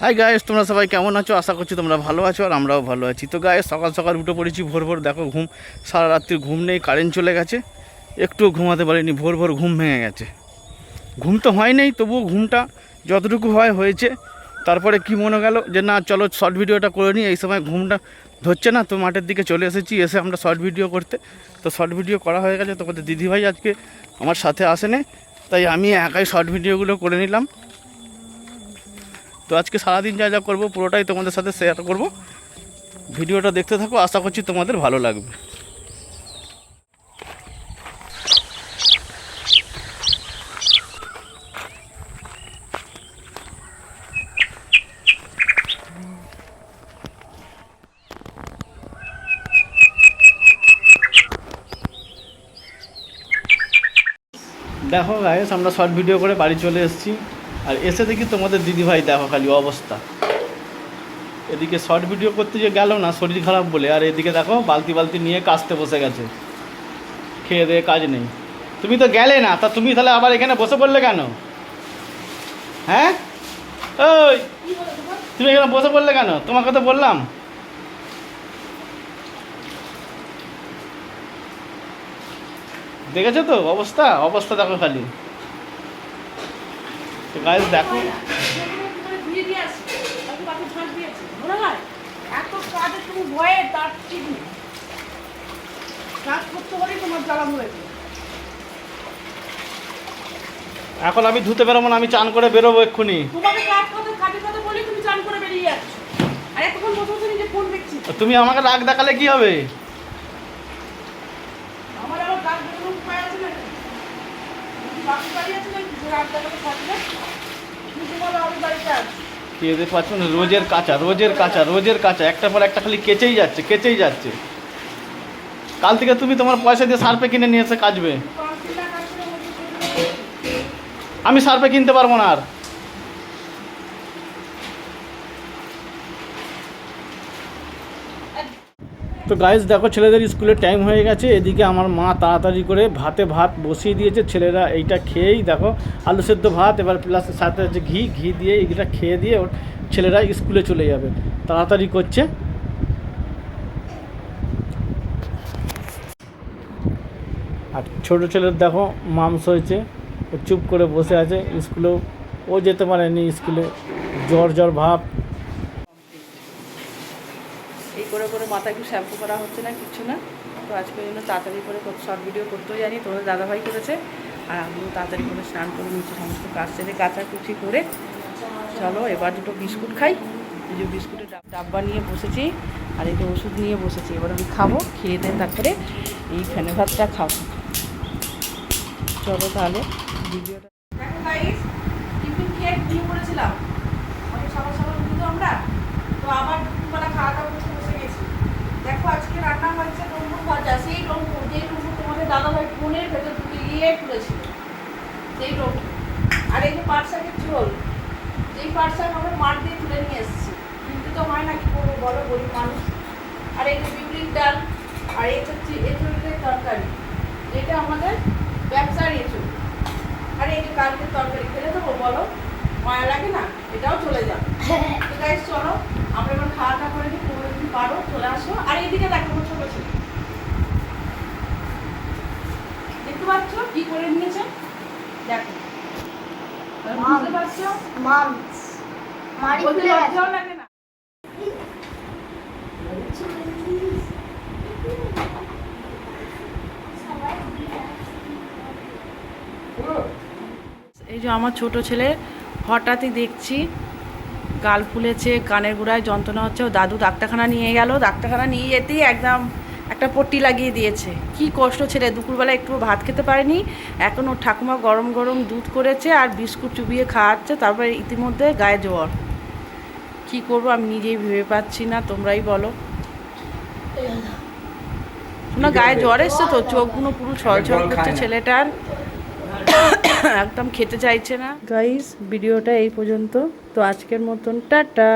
Hi guys, তোমরা সবাই কেমন আছো? আশা করছি তোমরা ভালো আছো আর আমরাও ভালো আছি। তো গাইস, সকাল সকাল উঠে পড়েছি ভোর ভোর। দেখো, সারা রাত্রির ঘুম নেই, কারেন্ট চলে গেছে, একটুও ঘুমাতে পারিনি। ভোর ভোর ঘুম ভেঙে গেছে। ঘুম তো হয় নাই, তবুও ঘুমটা যতটুকু হয়েছে। তারপরে কি মনে গেল যে না, চলো শর্ট ভিডিওটা করে নিই। এই সময় ঘুমটা ধরছে না, তো মাঠের দিকে চলে এসেছি, এসে আমরা শর্ট ভিডিও করতে। তো শর্ট ভিডিও করা হয়ে গেছে। তোমাদের দিদিভাই আজকে আমার সাথে আসেনি, তাই আমি একাই শর্ট ভিডিওগুলো করে নিলাম। তো আজকে সারাদিন যা যা করবো পুরোটাই তোমাদের সাথে শেয়ার করব। ভিডিওটা দেখতে থাকো, আশা করছি তোমাদের ভালো লাগবে। দেখো গাইস, আমরা শর্ট ভিডিও করে বাড়ি চলে এসেছি। আর এসে দেখি তোমাদের দিদিভাই, দেখো খালি অবস্থা। এদিকে শর্ট ভিডিও করতে যে গেল না, শরীর খারাপ বলে, আর এদিকে দেখো বালতি বালতি নিয়ে কাচতে বসে গেছে। খেয়ে দিয়ে কাজ নেই। তুমি তো গেলে না, তা তুমি তাহলে আবার এখানে বসে পড়লে কেন? হ্যাঁ, ওই তুমি এখানে বসে পড়লে কেন? তোমাকে তো বললাম। দেখেছো তো অবস্থা? অবস্থা দেখো খালি। তো গাইস দেখো, এখন আমি ধুতে বেরোবো না, আমি চান করে বেরোবো এক্ষুনি। তুমি আমাকে রাগ দেখালে কি হবে? খেতে পাচ্ছ না? রোজের কাঁচা, রোজের কাঁচা, রোজের কাঁচা, একটার পর একটা খালি কেচেই যাচ্ছে, কেচেই যাচ্ছে। কাল থেকে তুমি তোমার পয়সা দিয়ে সার্ফে কিনে নিয়ে এসে কাচবে। আমি সার্ফে কিনতে পারবো না আর। তো গাইস দেখো, ছেলেদের স্কুলের টাইম হয়ে গেছে। এদিকে আমার মা তাড়াতাড়ি করে ভাত বসিয়ে দিয়েছে। ছেলেরা এইটা খেয়েই দেখো, আলু সেদ্ধ ভাত, এবার প্লাস সাথে হচ্ছে ঘি দিয়ে এইটা খেয়ে দিয়ে ওর ছেলেরা স্কুলে চলে যাবে। তাড়াতাড়ি করছে। আর ছোটো ছেলের দেখো মাংস হয়েছে, ও চুপ করে বসে আছে। স্কুলেও ও যেতে পারেনি, স্কুলে জ্বর ভাব। এই করে করে মাথা একটু শ্যাম্পু করা হচ্ছে না, কিচ্ছু না। তো আজকে জন্য তাড়াতাড়ি করে শর্ট ভিডিও করতেও জানি, তোমাদের দাদাভাই করেছে। আর আমিও তাড়াতাড়ি করে স্নান করে নিচ্ছি, সমস্ত কাজ সেরে কাচাকুচি করে। চলো এবার দুটো বিস্কুট খাই। এই যে বিস্কুটের ডাব্বা নিয়ে বসেছি, আর এই যে ওষুধ নিয়ে বসেছি। এবার আমি খাবো, খেয়ে দেন তারপরে এই ফেনে ভাতটা খাবো। চলো তাহলে ভিডিওটা দেখো গাইস। টিফিন খেয়ে ঘুমিয়ে পড়েছিলাম, অনেক সকাল সকাল উঠি তো আমরা। তো আবার দুপুরবেলা খাওয়া দাওয়া করতে বসে গেছি। দেখো আজকে রান্না হয়েছে ডুমুর ভাজা, সেই ডুমুর যেই ডুমুর তোমাদের দাদাভাই ফোনের ভেতর ঢুকে গিয়ে তুলেছিল, সেই ডুমুর। আর এই যে পাট শাকের ঝোল, যেই পাট শাক আমরা মাঠ দিয়ে তুলে নিয়ে এসেছি, কিন্তু তো হয় না, কি করবো বলো, গরিব মানুষ। আর এই যে বিউলির ডাল, আর এই হচ্ছে এঁচুড়ের তরকারি, যেটা আমাদের ব্যবসার এঁচুড়। আর এই যে কালকের তরকারি ফেলে দেবো বলো, মায়া লাগে না? এটাও চলে যাবে। তো গাইস চলো আমরা এবার খাওয়া দাওয়া করে নিই। তোমরা যদি পারো চলে আসো। আর এইদিকে দেখো ছোট ছেলে, দেখতে পাচ্ছ কি করে নিয়েছে? দেখো, বুঝতে পারছো? বলতে লজ্জাও লাগে না? এই যে আমার ছোট ছেলে, হঠাৎই দেখছি গাল ফুলেছে, কানের গোড়ায় যন্ত্রণা হচ্ছে। ও দাদু ডাক্তারখানা নিয়ে গেল, ডাক্তারখানা নিয়ে যেতেই একদম একটা পট্টি লাগিয়ে দিয়েছে। কি কষ্ট ছেলে, দুপুরবেলা একটু ভাত খেতে পারেনি। এখন ওর ঠাকুমা গরম গরম দুধ করেছে আর বিস্কুট চুবিয়ে খাওয়াচ্ছে, তারপরে ইতিমধ্যে গায়ে জ্বর। কি করব আমি নিজেই ভেবে পাচ্ছি না, তোমরাই বলো না। গায়ে জ্বর এসছে তো, চোখগুলো পুরো ছলছল করছে ছেলেটার, একদম খেতে চাইছে না। গাইস ভিডিওটা এই পর্যন্ত। তো আজকের মতন টাটা।